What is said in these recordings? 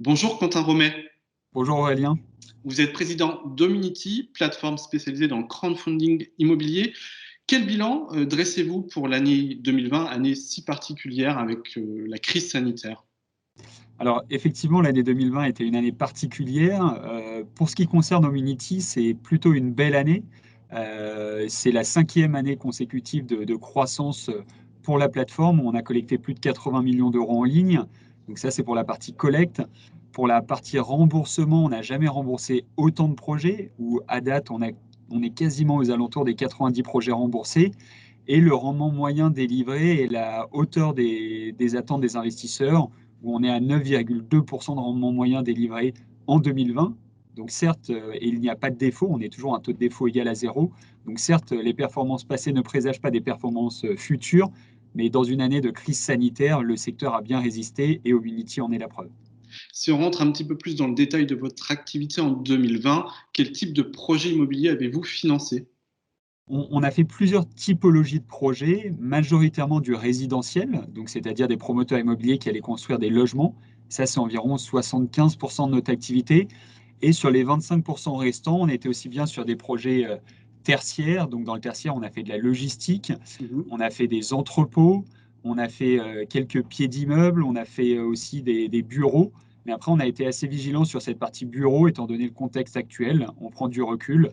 Bonjour Quentin Romet, Bonjour Aurélien. vous êtes président d'Hominity, plateforme spécialisée dans le crowdfunding immobilier. Quel bilan dressez-vous pour l'année 2020, année si particulière avec la crise sanitaire? Alors effectivement, l'année 2020 était une année particulière. Pour ce qui concerne Hominity, c'est plutôt une belle année. C'est la 5e année consécutive de croissance pour la plateforme. On a collecté plus de 80 millions d'euros en ligne. Donc ça, c'est pour la partie collecte. Pour la partie remboursement, on n'a jamais remboursé autant de projets, où à date, on est quasiment aux alentours des 90 projets remboursés. Et le rendement moyen délivré est la hauteur des attentes des investisseurs, où on est à 9,2% de rendement moyen délivré en 2020. Donc certes, il n'y a pas de défaut, on est toujours à un taux de défaut égal à zéro. Donc certes, les performances passées ne présagent pas des performances futures, mais dans une année de crise sanitaire, le secteur a bien résisté et Hominity en est la preuve. Si on rentre un petit peu plus dans le détail de votre activité en 2020, quel type de projet immobilier avez-vous financé? On a fait plusieurs typologies de projets, majoritairement du résidentiel, donc c'est-à-dire des promoteurs immobiliers qui allaient construire des logements. Ça, c'est environ 75% de notre activité. Et sur les 25% restants, on était aussi bien sur des projets tertiaires. Donc dans le tertiaire, on a fait de la logistique, Mhm. on a fait des entrepôts, on a fait quelques pieds d'immeubles, on a fait aussi des bureaux. Mais après, on a été assez vigilant sur cette partie bureau, étant donné le contexte actuel. On prend du recul.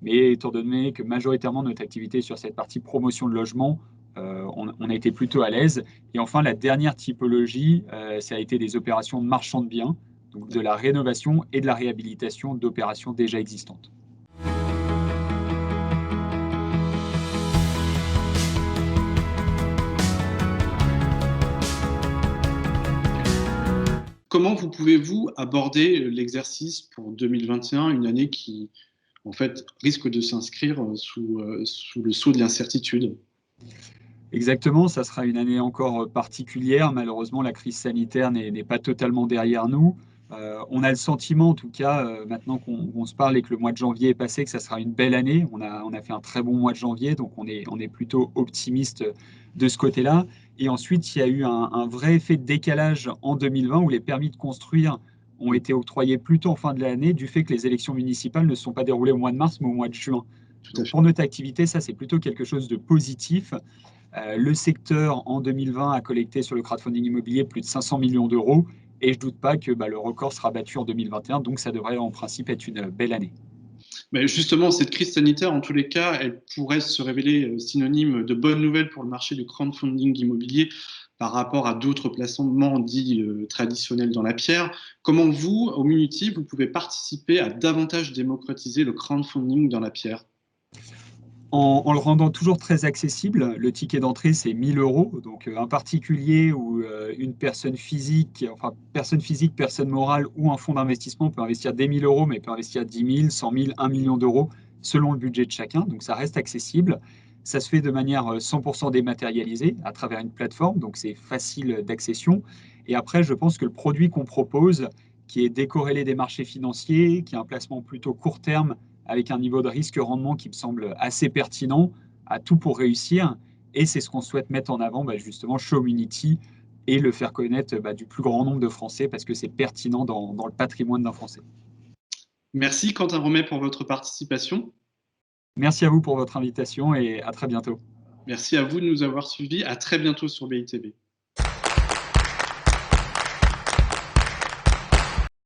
Mais étant donné que majoritairement notre activité est sur cette partie promotion de logement, on a été plutôt à l'aise. Et enfin, la dernière typologie, ça a été des opérations de marchand de biens, donc de la rénovation et de la réhabilitation d'opérations déjà existantes. Comment vous pouvez-vous aborder l'exercice pour 2021, une année qui en fait risque de s'inscrire sous le sceau de l'incertitude? Exactement, ça sera une année encore particulière. Malheureusement, la crise sanitaire n'est pas totalement derrière nous. On a le sentiment, en tout cas, maintenant qu'on se parle et que le mois de janvier est passé, que ça sera une belle année. On a fait un très bon mois de janvier, donc on est plutôt optimiste de ce côté-là. Et ensuite, il y a eu un vrai effet de décalage en 2020 où les permis de construire ont été octroyés plus tôt en fin de l'année du fait que les élections municipales ne se sont pas déroulées au mois de mars, mais au mois de juin. Tout à Donc fait. pour notre activité, ça, c'est plutôt quelque chose de positif. Le secteur, en 2020, a collecté sur le crowdfunding immobilier plus de 500 millions d'euros. Et je ne doute pas que le record sera battu en 2021. Donc, ça devrait en principe être une belle année. Mais justement, cette crise sanitaire, en tous les cas, elle pourrait se révéler synonyme de bonnes nouvelles pour le marché du crowdfunding immobilier par rapport à d'autres placements dits traditionnels dans la pierre. Comment vous, au Munity, vous pouvez participer à davantage démocratiser le crowdfunding dans la pierre? En le rendant toujours très accessible, le ticket d'entrée, c'est 1000 euros. Donc, un particulier ou une personne physique, enfin, personne physique, personne morale ou un fonds d'investissement peut investir des 1000 euros, mais peut investir 10 000, 100 000, 1 million d'euros selon le budget de chacun. Donc, ça reste accessible. Ça se fait de manière 100% dématérialisée à travers une plateforme. Donc, c'est facile d'accession. Et après, je pense que le produit qu'on propose, qui est décorrélé des marchés financiers, qui est un placement plutôt court terme, avec un niveau de risque-rendement qui me semble assez pertinent, à tout pour réussir. Et c'est ce qu'on souhaite mettre en avant justement chez Hominity et le faire connaître du plus grand nombre de Français parce que c'est pertinent dans le patrimoine d'un Français. Merci Quentin Romet pour votre participation. Merci à vous pour votre invitation et à très bientôt. Merci à vous de nous avoir suivis. À très bientôt sur BITV.